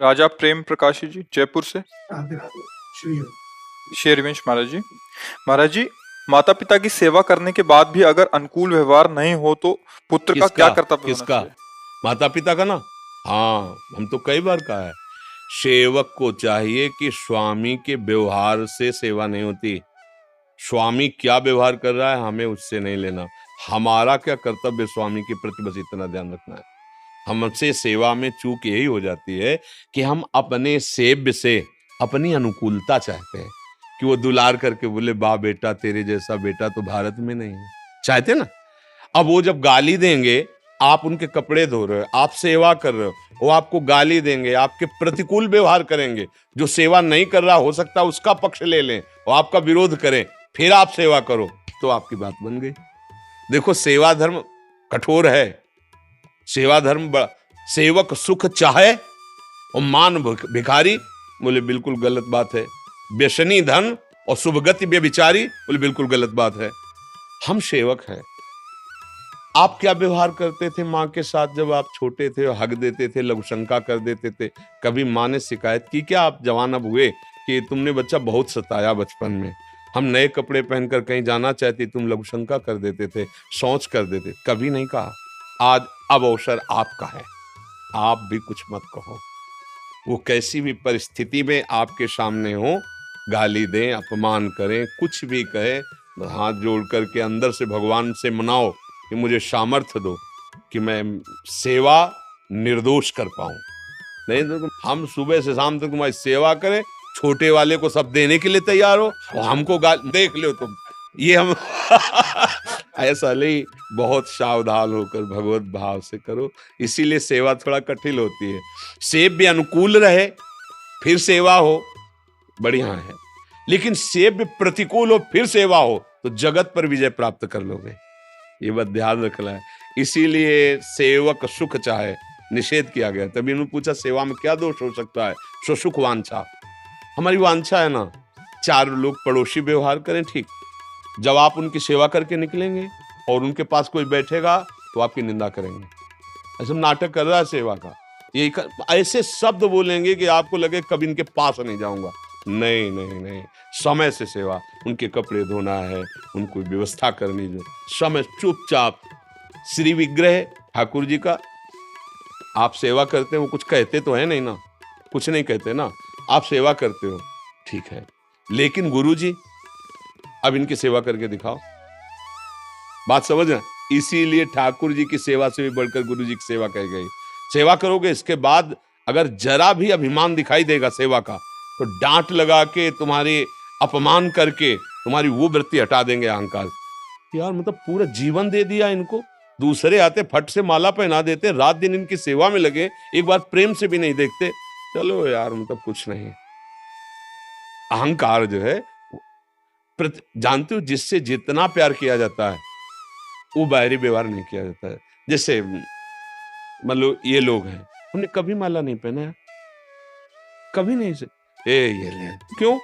राजा प्रेम प्रकाशी जी जयपुर से। राधे राधे। शेरवंश महाराज जी। महाराज जी, माता पिता की सेवा करने के बाद भी अगर अनुकूल व्यवहार नहीं हो तो पुत्र का क्या कर्तव्य होना किसका? चाहिए? माता पिता का ना। हाँ, हम तो कई बार कहा है, सेवक को चाहिए कि स्वामी के व्यवहार से सेवा नहीं होती। स्वामी क्या व्यवहार कर रहा है हमें उससे नहीं लेना, हमारा क्या कर्तव्य स्वामी के प्रति बस इतना ध्यान रखना है। हमसे सेवा में चूक यही हो जाती है कि हम अपने सेव्य से अपनी अनुकूलता चाहते हैं कि वो दुलार करके बोले वाह बेटा, तेरे जैसा बेटा तो भारत में नहीं है, चाहते ना। अब वो जब गाली देंगे, आप उनके कपड़े धो रहे हो, आप सेवा कर रहे हो, वो आपको गाली देंगे, आपके प्रतिकूल व्यवहार करेंगे। जो सेवा नहीं कर रहा हो सकता उसका पक्ष ले लें, वो आपका विरोध करें, फिर आप सेवा करो, तो आपकी बात बन गई। देखो, सेवा धर्म कठोर है। सेवा धर्म बड़ा, सेवक सुख चाहे और मान भिखारी, बोले बिल्कुल गलत बात है। व्यसनी धन और शुभगति व्यभिचारी, बोले बिल्कुल गलत बात है। हम सेवक हैं। आप क्या व्यवहार करते थे माँ के साथ जब आप छोटे थे? हक देते थे, लघुशंका कर देते थे? कभी माँ ने शिकायत की क्या आप जवान अब हुए कि तुमने बच्चा बहुत सताया बचपन में? हम नए कपड़े पहनकर कहीं जाना चाहते, तुम लघुशंका कर देते थे, शौच कर देते, कभी नहीं कहा। आज अब अवसर आपका है, आप भी कुछ मत कहो। वो कैसी भी परिस्थिति में आपके सामने हो, गाली दें, अपमान करें, कुछ भी कहे, हाथ जोड़ करके अंदर से भगवान से मनाओ कि मुझे सामर्थ्य दो कि मैं सेवा निर्दोष कर पाऊं। नहीं तो हम सुबह से शाम तक तुम्हारी सेवा करें, छोटे वाले को सब देने के लिए तैयार हो और हमको देख लो तुम, ये हम ऐसा नहीं। बहुत सावधान होकर भगवत भाव से करो, इसीलिए सेवा थोड़ा कठिन होती है। सेव्य अनुकूल रहे फिर सेवा हो, बढ़िया है, लेकिन सेव्य प्रतिकूल हो फिर सेवा हो तो जगत पर विजय प्राप्त कर लोगे, ये बात ध्यान रखना है। इसीलिए सेवक सुख चाहे, निषेध किया गया। तभी उन्होंने पूछा सेवा में क्या दोष हो सकता है? स्वसुख वांछा, हमारी वांछा है ना, चार लोग पड़ोसी व्यवहार करें ठीक, जब आप उनकी सेवा करके निकलेंगे और उनके पास कोई बैठेगा तो आपकी निंदा करेंगे, ऐसा नाटक कर रहा है सेवा का, यही ऐसे शब्द बोलेंगे कि आपको लगे कभी इनके पास नहीं जाऊंगा। नहीं नहीं नहीं, समय से सेवा, उनके कपड़े धोना है, उनको व्यवस्था करनी है, समय चुपचाप। श्री विग्रह ठाकुर जी का आप सेवा करते हो, वो कुछ कहते तो है नहीं ना, कुछ नहीं कहते ना, आप सेवा करते हो ठीक है, लेकिन गुरु जी अब इनकी सेवा करके दिखाओ, बात समझना। इसीलिए ठाकुर जी की सेवा से भी बढ़कर गुरु जी की सेवा कही गई। सेवा करोगे, इसके बाद अगर जरा भी अभिमान दिखाई देगा सेवा का, तो डांट लगा के, तुम्हारे अपमान करके तुम्हारी वो वृत्ति हटा देंगे, अहंकार। यार मतलब पूरा जीवन दे दिया इनको, दूसरे आते फट से माला पहना देते, रात दिन इनकी सेवा में लगे, एक बार प्रेम से भी नहीं देखते। चलो यार मतलब कुछ नहीं। अहंकार जो है, जानते हो जिससे जितना प्यार किया जाता है वो बाहरी व्यवहार नहीं किया जाता है। जैसे मतलब ये लोग हैं, उन्हें कभी माला नहीं पहना है, कभी नहीं से ये ले क्यों?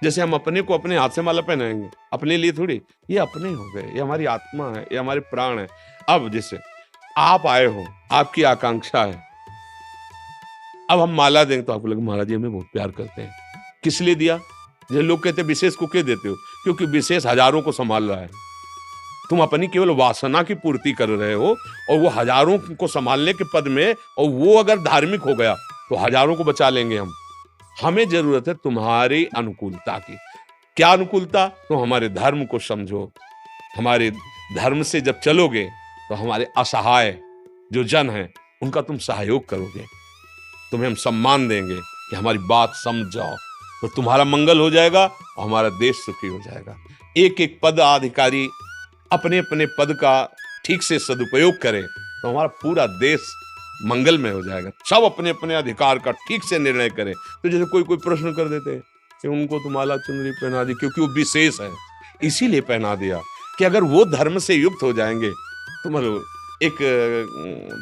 जैसे हम अपने को अपने हाथ से माला पहनाएंगे, अपने लिए थोड़ी, ये अपने हो गए, ये हमारी आत्मा है, ये हमारे प्राण है। अब जैसे आप आए हो, आपकी आकांक्षा है, अब हम माला देंगे तो आपको लगे महाराज जी हमें बहुत प्यार करते हैं, किस लिए दिया? जो लोग कहते हैं विशेष को क्यों देते हो? क्योंकि विशेष हजारों को संभाल रहा है, तुम अपनी केवल वासना की पूर्ति कर रहे हो, और वो हजारों को संभालने के पद में, और वो अगर धार्मिक हो गया तो हजारों को बचा लेंगे हम। हमें जरूरत है तुम्हारी अनुकूलता की। क्या अनुकूलता? तो हमारे धर्म को समझो, हमारे धर्म से जब चलोगे तो हमारे असहाय जो जन हैं उनका तुम सहयोग करोगे, तुम्हें हम सम्मान देंगे कि हमारी बात समझ जाओ, तो तुम्हारा मंगल हो जाएगा और हमारा देश सुखी हो जाएगा। एक एक पद अधिकारी अपने अपने पद का ठीक से सदुपयोग करें तो हमारा पूरा देश मंगल में हो जाएगा। सब अपने अपने अधिकार का ठीक से निर्णय करें। तो जैसे कोई प्रश्न कर देते हैं कि उनको तो माला चुनरी पहना दी क्योंकि वो विशेष है, इसीलिए पहना दिया कि अगर वो धर्म से युक्त हो जाएंगे तो मतलब एक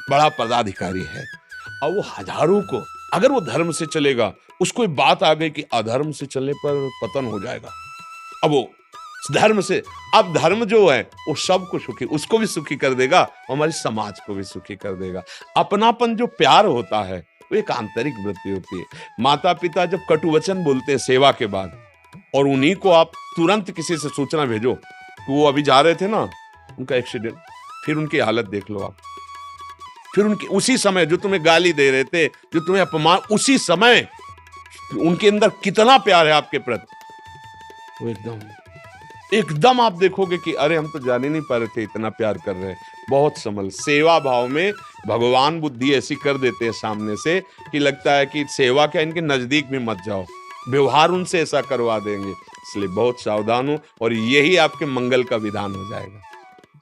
बड़ा पदाधिकारी है, और वो हजारों को, अगर वो धर्म से चलेगा, उसको बात आ गई कि अधर्म से चलने पर पतन हो जाएगा, अब वो धर्म से, अब धर्म जो है वो सबको सुखी, उसको भी सुखी कर देगा, हमारे समाज को भी सुखी कर देगा। अपनापन जो प्यार होता है वो एक आंतरिक वृत्ति होती है। माता पिता जब कटु वचन बोलते हैं सेवा के बाद, और उन्हीं को आप तुरंत किसी से सूचना भेजो कि वो अभी जा रहे थे ना, उनका एक्सीडेंट, फिर उनकी हालत देख लो आप। फिर उनके उसी समय जो तुम्हें गाली दे रहे थे, जो तुम्हें अपमान, उसी समय उनके अंदर कितना प्यार है आपके प्रति, वो एकदम आप देखोगे कि अरे हम तो जान ही नहीं पा रहे थे इतना प्यार कर रहे हैं। बहुत समझ, सेवा भाव में भगवान बुद्धि ऐसी कर देते हैं सामने से कि लगता है कि सेवा क्या, इनके नजदीक भी मत जाओ, व्यवहार उनसे ऐसा करवा देंगे। इसलिए बहुत सावधान हो, और यही आपके मंगल का विधान हो जाएगा।